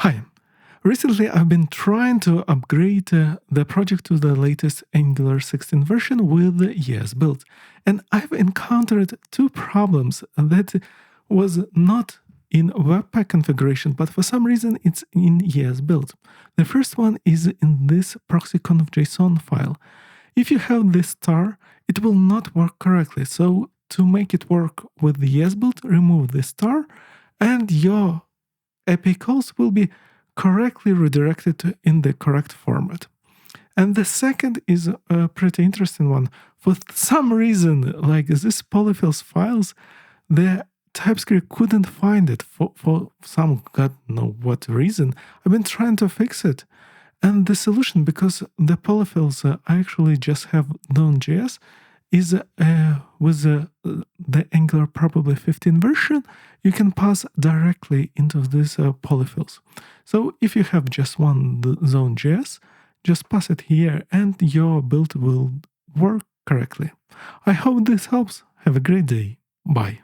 Hi. Recently, I've been trying to upgrade the project to the latest Angular 16 version with ESBuild, and I've encountered two problems that was not in Webpack configuration, but for some reason it's in ESBuild. The first one is in this proxy.conf.json file. If you have this star, it will not work correctly. So to make it work with the ESBuild, remove the star, and your API calls will be correctly redirected in the correct format. And the second is a pretty interesting one. For some reason, like this polyfills files, the TypeScript couldn't find it for some god know what reason. I've been trying to fix it. And the solution, because the polyfills I actually just have Node.js, is with the Angular probably 15 version, you can pass directly into these polyfills. So if you have just one Zone.js, just pass it here and your build will work correctly. I hope this helps. Have a great day. Bye.